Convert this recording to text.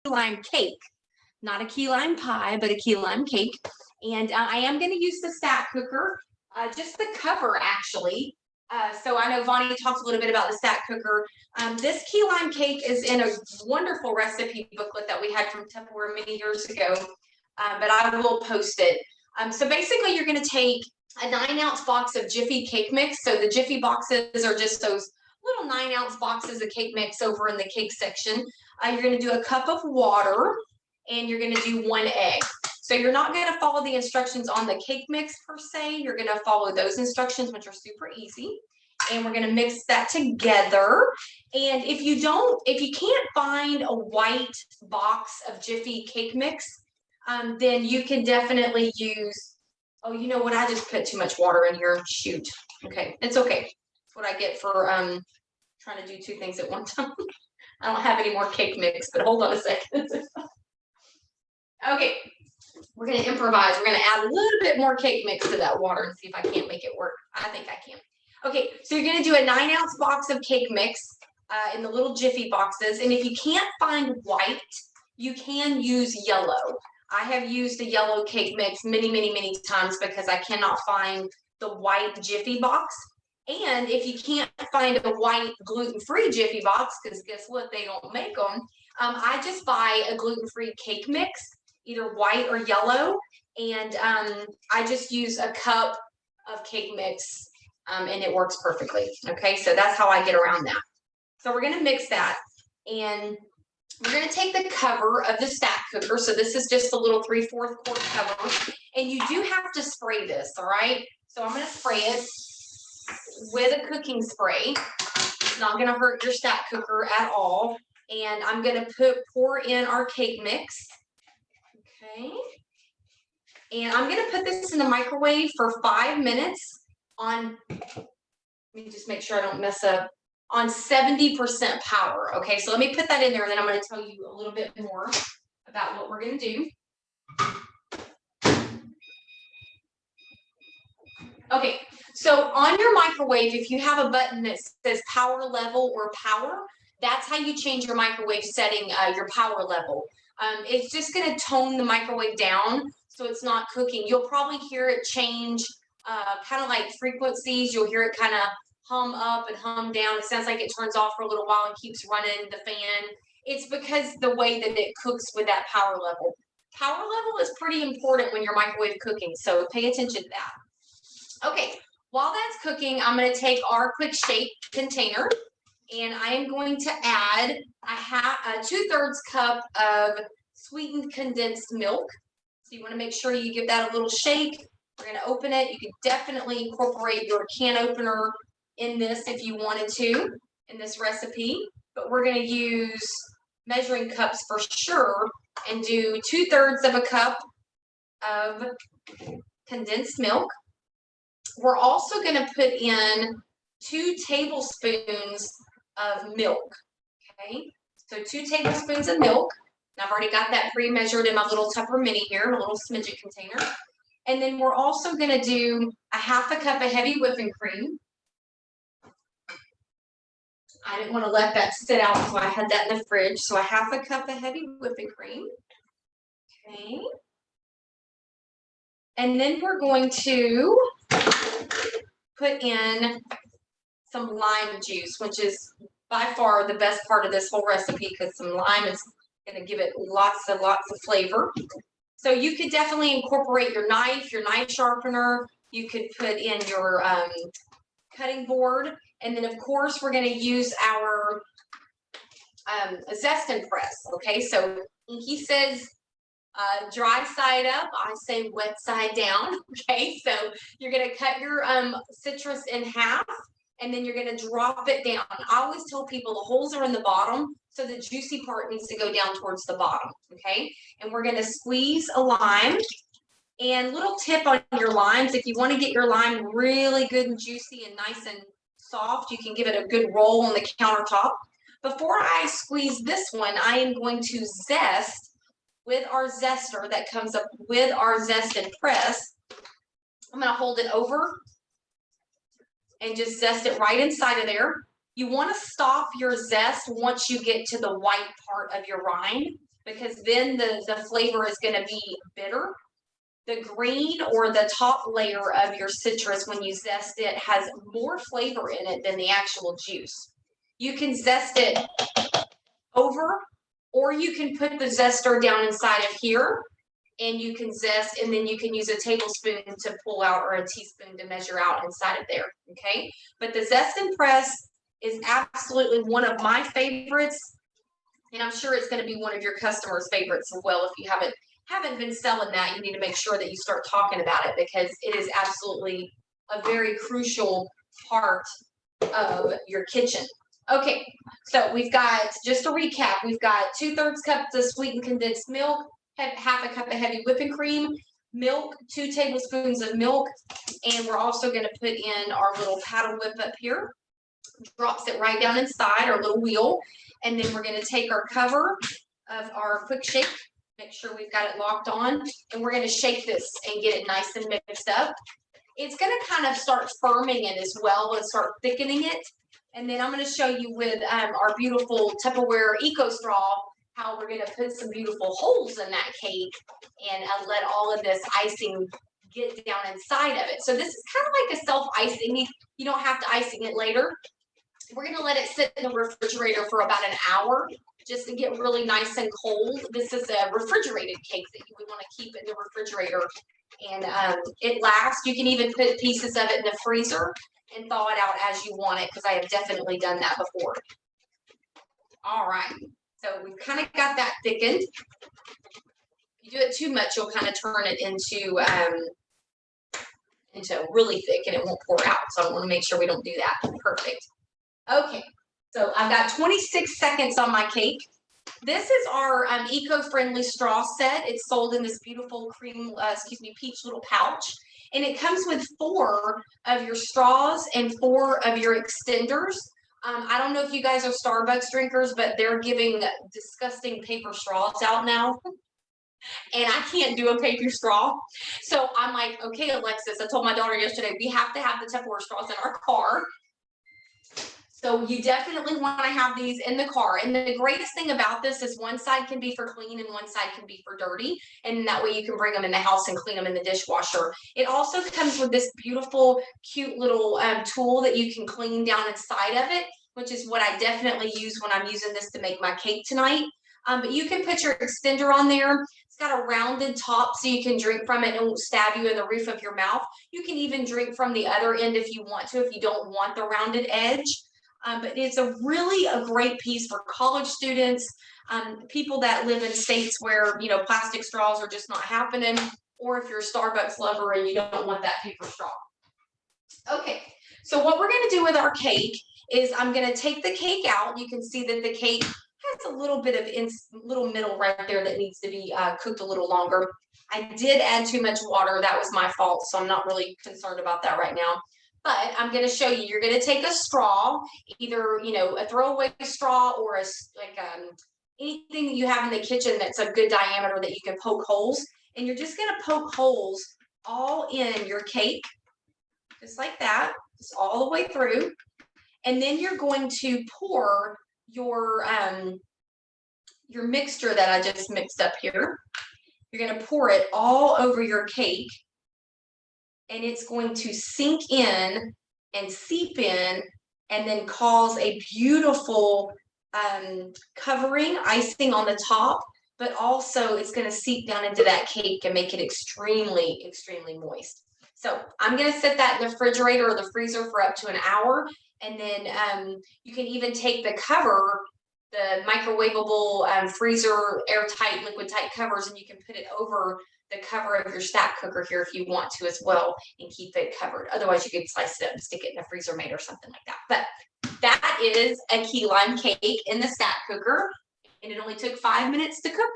lime cake, not a key lime pie, but a key lime cake. And I am going to use the stack cooker, just the cover actually. So I know Vonnie talked a little bit about the stack cooker. This key lime cake is in a wonderful recipe booklet that we had from Tupperware many years ago, but I will post it. So basically you're going to take a 9-ounce box of Jiffy cake mix. So the Jiffy boxes are just those little 9-ounce boxes of cake mix over in the cake section. You're going to do a cup of water, and you're going to do 1 egg. So you're not going to follow the instructions on the cake mix per se. You're going to follow those instructions, which are super easy. And we're going to mix that together. And if you can't find a white box of Jiffy cake mix, then you can definitely use, oh, you know what? I just put too much water in here. Shoot. Okay. It's okay. That's what I get for trying to do 2 things at one time. I don't have any more cake mix, but hold on a second. Okay, we're going to improvise. We're going to add a little bit more cake mix to that water and see if I can't make it work. I think I can. Okay, so you're going to do a 9-ounce box of cake mix in the little Jiffy boxes. And if you can't find white, you can use yellow. I have used a yellow cake mix many, many, many times because I cannot find the white Jiffy box. And if you can't find a white gluten-free Jiffy box, because guess what, they don't make them, I just buy a gluten-free cake mix, either white or yellow, and I just use a cup of cake mix, and it works perfectly. Okay, so that's how I get around that. So we're going to mix that, and we're going to take the cover of the stack cooker. So this is just a little 3/4 quart cover, and you do have to spray this, all right? So I'm going to spray it with a cooking spray. It's not going to hurt your stack cooker at all. And I'm going to pour in our cake mix. Okay. And I'm going to put this in the microwave for 5 minutes on, let me just make sure I don't mess up, on 70% power. Okay, so let me put that in there, and then I'm going to tell you a little bit more about what we're going to do. Okay, so on your microwave, if you have a button that says power level or power, that's how you change your microwave setting, your power level. It's just going to tone the microwave down so it's not cooking. You'll probably hear it change kind of like frequencies. You'll hear it kind of hum up and hum down. It sounds like it turns off for a little while and keeps running the fan. It's because the way that it cooks with that power level. Power level is pretty important when you're microwave cooking, so pay attention to that. Okay, while that's cooking, I'm going to take our quick shake container, and I am going to add a 2/3 cup of sweetened condensed milk. So you want to make sure you give that a little shake. We're going to open it. You can definitely incorporate your can opener in this if you wanted to in this recipe, but we're going to use measuring cups for sure and do 2/3 of a cup of condensed milk. We're also going to put in 2 tablespoons of milk. Okay, so 2 tablespoons of milk. And I've already got that pre-measured in my little Tupper Mini here, in a little smidget container. And then we're also going to do a 1/2 cup of heavy whipping cream. I didn't want to let that sit out, so I had that in the fridge. So a 1/2 cup of heavy whipping cream. Okay. And then we're going to put in some lime juice, which is by far the best part of this whole recipe because some lime is going to give it lots and lots of flavor. So you could definitely incorporate your knife sharpener. You could put in your cutting board. And then, of course, we're going to use our zest and press. Okay, so Inky says dry side up. I say wet side down. Okay, so you're going to cut your citrus in half, and then you're going to drop it down. I always tell people the holes are in the bottom, so the juicy part needs to go down towards the bottom. Okay, and we're going to squeeze a lime. And little tip on your limes, if you want to get your lime really good and juicy and nice and soft, you can give it a good roll on the countertop. Before I squeeze this one, I am going to zest with our zester that comes up with our zest and press. I'm going to hold it over and just zest it right inside of there. You want to stop your zest once you get to the white part of your rind. because then the flavor is going to be bitter. The green or the top layer of your citrus, when you zest it, has more flavor in it than the actual juice. You can zest it over, or you can put the zester down inside of here, and you can zest, and then you can use a tablespoon to pull out, or a teaspoon to measure out inside of there, okay? But the zest and press is absolutely one of my favorites, and I'm sure it's going to be one of your customers' favorites as well. If you haven't been selling that, you need to make sure that you start talking about it, because it is absolutely a very crucial part of your kitchen. Okay, so we've got, just to recap, we've got 2/3 cups of sweetened condensed milk, half a cup of heavy whipping cream, milk, 2 tablespoons of milk, and we're also going to put in our little paddle whip up here. Drops it right down inside our little wheel, and then we're going to take our cover of our quick shake, make sure we've got it locked on, and we're going to shake this and get it nice and mixed up. It's going to kind of start firming it as well and start thickening it. And then I'm going to show you with our beautiful Tupperware Eco Straw how we're going to put some beautiful holes in that cake and let all of this icing get down inside of it. So this is kind of like a self-icing. You don't have to icing it later. We're going to let it sit in the refrigerator for about an hour just to get really nice and cold. This is a refrigerated cake that we want to keep in the refrigerator, and it lasts. You can even put pieces of it in the freezer and thaw it out as you want it, because I have definitely done that before. All right, so we've kind of got that thickened. If you do it too much, you'll kind of turn it into really thick, and it won't pour out. So I want to make sure we don't do that. Perfect. Okay, so I've got 26 seconds on my cake. This is our eco-friendly straw set. It's sold in this beautiful peach little pouch. And it comes with 4 of your straws and 4 of your extenders. I don't know if you guys are Starbucks drinkers, but they're giving disgusting paper straws out now. And I can't do a paper straw. So I'm like, okay, Alexis, I told my daughter yesterday, we have to have the Tupperware straws in our car. So you definitely want to have these in the car. And the greatest thing about this is one side can be for clean and one side can be for dirty. And that way you can bring them in the house and clean them in the dishwasher. It also comes with this beautiful, cute little tool that you can clean down inside of it, which is what I definitely use when I'm using this to make my cake tonight. But you can put your extender on there. It's got a rounded top so you can drink from it and it won't stab you in the roof of your mouth. You can even drink from the other end if you want to, if you don't want the rounded edge. But it's a great piece for college students, people that live in states where, plastic straws are just not happening, or if you're a Starbucks lover and you don't want that paper straw. Okay, so what we're going to do with our cake is I'm going to take the cake out. You can see that the cake has a little bit of little middle right there that needs to be cooked a little longer. I did add too much water. That was my fault, so I'm not really concerned about that right now. But I'm going to show you. You're going to take a straw, either a throwaway straw or anything that you have in the kitchen that's a good diameter that you can poke holes, and you're just going to poke holes all in your cake, just like that, just all the way through. And then you're going to pour your mixture that I just mixed up here. You're going to pour it all over your cake. And it's going to sink in and seep in and then cause a beautiful covering, icing on the top, but also it's going to seep down into that cake and make it extremely, extremely moist. So I'm going to set that in the refrigerator or the freezer for up to an hour. And then you can even take the cover, the microwavable freezer airtight, liquid tight covers, and you can put it over the cover of your stack cooker here if you want to as well, and keep it covered. Otherwise, you could slice it up and stick it in a freezer mate or something like that. But that is a key lime cake in the stack cooker, and it only took 5 minutes to cook.